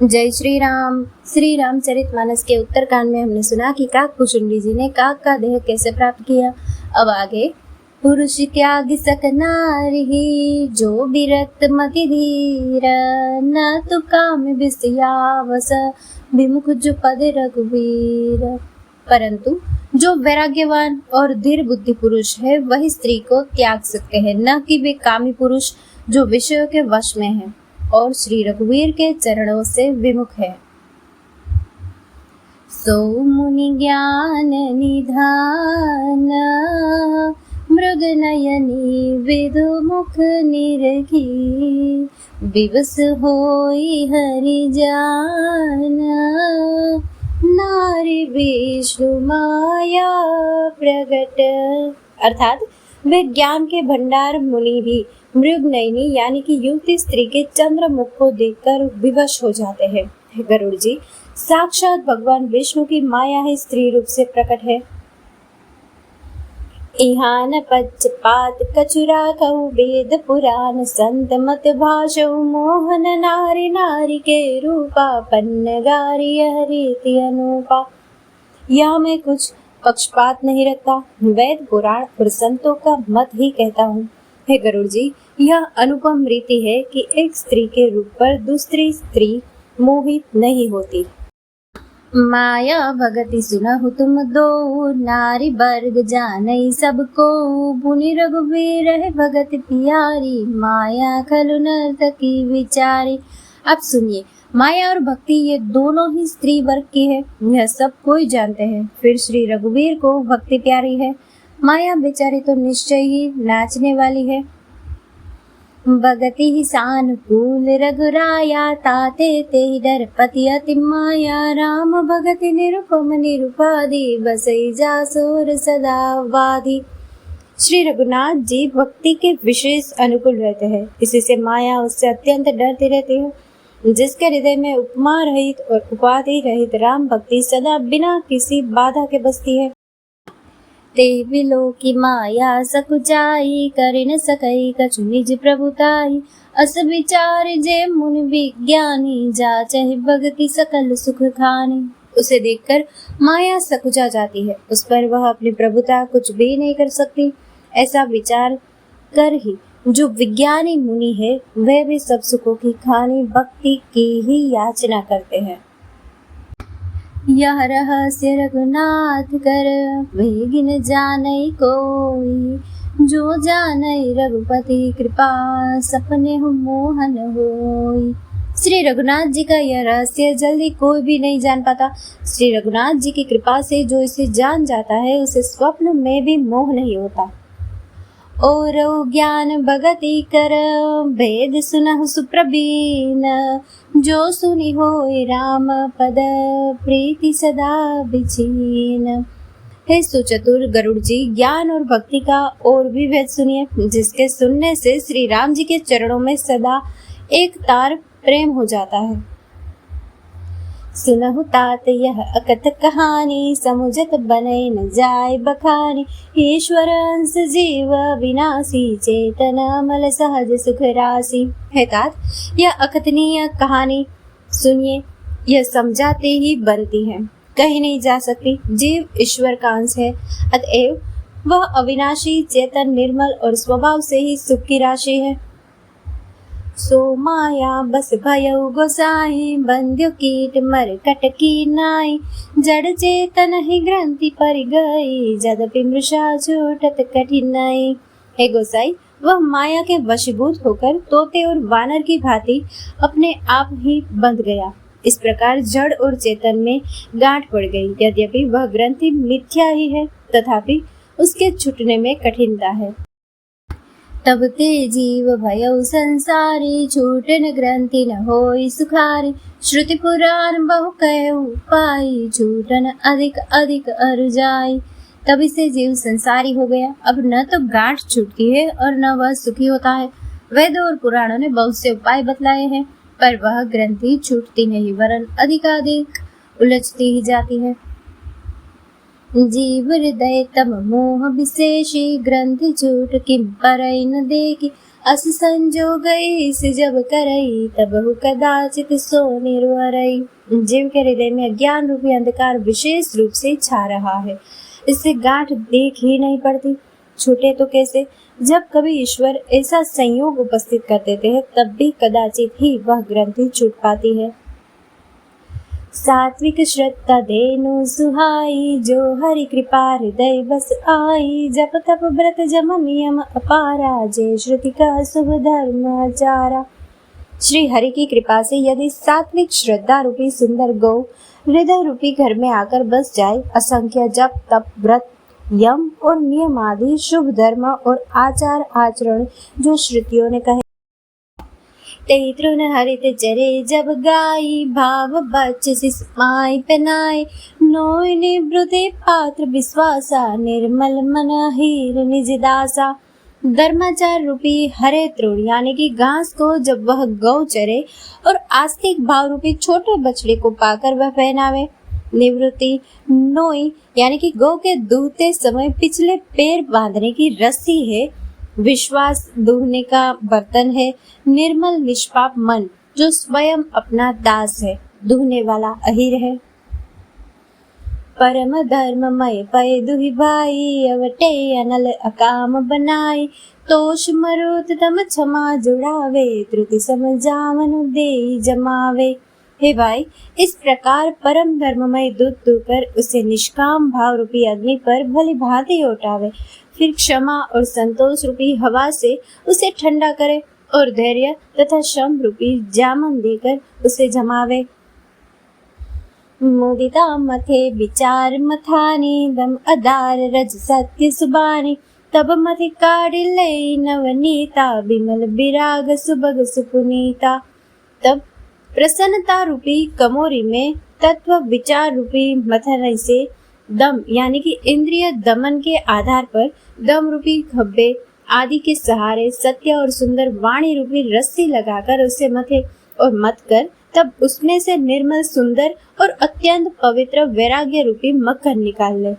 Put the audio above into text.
जय श्री राम। श्री रामचरितमानस के उत्तरकांड में हमने सुना कि काकभूषुंडी जी ने काक का देह कैसे प्राप्त किया। अब आगे, पुरुष त्याग सक नारी जो विरक्त मति धीर, न तु काम विषयावस विमुख जो पद रघुवीर। परंतु जो वैराग्यवान और धीर बुद्धि पुरुष है वही स्त्री को त्याग सकते हैं, न कि वे कामी पुरुष जो विषयों के वश में हैं और श्री रघुवीर के चरणों से विमुख है। सो मुनि ज्ञान निधान मृग नयनी विदु मुख निरखी, विवश होई हरि जान नारी विष्णु माया प्रगट। अर्थात वे ज्ञान के भंडार मुनि भी मृग नयनी यानी कि युवती स्त्री के चंद्र मुख को देखकर विवश हो जाते हैं। गरुड़ जी साक्षात भगवान विष्णु की माया ही स्त्री रूप से प्रकट है। इहान पक्षपात कछुरा कहु वेद पुराण, संत मत भाषौ मोहन नारी नारी के रूपा, पन्न गारी रीति अनुपा। यह मैं कुछ पक्षपात नहीं रखता, वेद पुराण और संतों का मत ही कहता हूँ। हे गरुड़ जी, यह अनुपम रीति है कि एक स्त्री के रूप पर दूसरी स्त्री मोहित नहीं होती। माया भगति सुनहु तुम दो, नारी वर्ग जानई सबको, पुनि रघुवीर है भगति प्यारी, माया खलु नर्तकी विचारी। अब सुनिए, माया और भक्ति ये दोनों ही स्त्री वर्ग की है, यह सब कोई जानते हैं। फिर श्री रघुवीर को भक्ति प्यारी है, माया बेचारी तो निश्चय ही नाचने वाली है। भगति ही सानुकूल रघुराया, ताते ते डर पति अति माया, राम भगति निरुपम निरुपाधि, बसई जासुर सदा वाधी। श्री रघुनाथ जी भक्ति के विशेष अनुकूल रहते हैं, इसी से माया उससे अत्यंत डरती रहती है। जिसके हृदय में उपमा रहित और उपाधि रहित राम भक्ति सदा बिना किसी बाधा के बसती है। ते विलो की माया सकुचाई, कर न सकई कछु निज प्रभुताई, अस विचार जे मुनि विज्ञानी, जा चाहे भगति सकल सुख खानी। उसे देखकर माया सकुचा जाती है, उस पर वह अपनी प्रभुता कुछ भी नहीं कर सकती। ऐसा विचार कर ही जो विज्ञानी मुनि है वह भी सब सुखों की खानी भक्ति की ही याचना करते हैं। यह रहस्य रघुनाथ कर वेगिन जानई कोई, जो जानई रघुपति कृपा, सपने हो मोहन होई। श्री रघुनाथ जी का यह रहस्य जल्दी कोई भी नहीं जान पाता। श्री रघुनाथ जी की कृपा से जो इसे जान जाता है उसे स्वप्न में भी मोह नहीं होता। और ज्ञान भगति कर भेद सुनहु सुप्रवीण, जो सुनी होय राम पद प्रीति सदा बिछीन। हे सुचतुर गरुड़ जी, ज्ञान और भक्ति का और भी भेद सुनिए, जिसके सुनने से श्री राम जी के चरणों में सदा एक तार प्रेम हो जाता है। सुनहु तात यह अकथ कहानी, समुझत बनई न जाय बखानी, ईश्वर अंश जीव विनाशी, चेतन अमल सहज सुख राशि। है तात, यह अकथनीय कहानी सुनिए, यह समझाते ही बनती है, कहीं नहीं जा सकती। जीव ईश्वर का अंश है, अतएव वह अविनाशी, चेतन, निर्मल और स्वभाव से ही सुख की राशि है। सो माया बस भयउ गोसाई, बंध्यो कीट मर कटकी नाई, जड़ चेतन ही ग्रंथि पर गई, जदपि मृषा छूटत कठिनाई। हे गोसाई, वह माया के वशीभूत होकर तोते और वानर की भांति अपने आप ही बंध गया। इस प्रकार जड़ और चेतन में गांठ पड़ गई। यद्यपि वह ग्रंथि मिथ्या ही है, तथापि उसके छूटने में कठिनता है। तब ते जीव भयउ संसारी, छूटन ग्रंथि न होई सुखारी, श्रुति पुराण बहु कहु पाई, छूटन अधिक अधिक अरु जाई। तभी से जीव संसारी हो गया, अब न तो गांठ छूटती है और न वह सुखी होता है। वेदों और पुराणों ने बहुत से उपाय बतलाए हैं, पर वह ग्रंथि छूटती नहीं, वरन अधिकाधिक उलझती ही जाती है। जीव हृदय तम मोह विशेषी, ग्रंथि झूठ किम परई न देखी। अस संजोग इस जब करई, तबहु कदाचित सो निर्वरई। जीव के हृदय में अज्ञान रूपी अंधकार विशेष रूप से छा रहा है, इससे गांठ देख ही नहीं पड़ती, छूटे तो कैसे। जब कभी ईश्वर ऐसा संयोग उपस्थित कर देते हैं, तब भी कदाचित ही वह ग्रंथि छूट पाती है। सात्विक श्रद्धा देनु सुहाई, जो हरि कृपा हृदय बस आई। जप तप व्रत जम नियम अपारा, जय श्रुति का शुभ धर्म आचारा। श्री हरि की कृपा से यदि सात्विक श्रद्धा रूपी सुंदर गौ हृदय रूपी घर में आकर बस जाए, असंख्य जप तप व्रत यम और नियम आदि शुभ धर्म और आचार आचरण जो श्रुतियों ने कहे, ते तृण हरित चरे जब गाई। भाव बच्चे माई पहनाए, नोय निवृत्ति पात्र विश्वासा। निर्मल मन हीर निज दासा। धर्माचार रूपी हरे तृण यानी कि घास को जब वह गौ चरे और आस्तिक भाव रूपी छोटे बछड़े को पाकर वह पहनावे। निवृत्ति नोई यानी कि गौ के दूहते समय पिछले पैर बांधने की रस्सी है। विश्वास दूहने का बर्तन है। निर्मल निष्पाप मन जो स्वयं अपना दास है, दूहने वाला अहिर है। परम धर्ममय पय दुहि भाई, अवटे अनल अकाम बनाई। तोष मरुत तम क्षमा जुड़ावे, त्रुटि समझावन दे जमावे। हे भाई, इस प्रकार परम धर्ममय दूध दूकर उसे निष्काम भाव रूपी अग्नि पर भली भांति उठावे, फिर क्षमा और संतोष रूपी हवा से उसे ठंडा करे और धैर्य तथा शम रूपी जामन देकर उसे जमावे। मुदिता मथे विचार मथानी, दम अदार रज सत्य सुबानी। तब मथे काढ़ ले नवनीता, विमल विराग सुभग सुपुनीता। तब प्रसन्नता रूपी कमोरी में तत्व विचार रूपी मथन से दम यानी कि इंद्रिय दमन के आधार पर दम रूपी खब्बे आदि के सहारे सत्य और सुंदर वाणी रूपी रस्सी लगाकर उसे मथे और मत कर तब उसमें से निर्मल सुंदर और अत्यंत पवित्र वैराग्य रूपी मक्खन निकाल ले।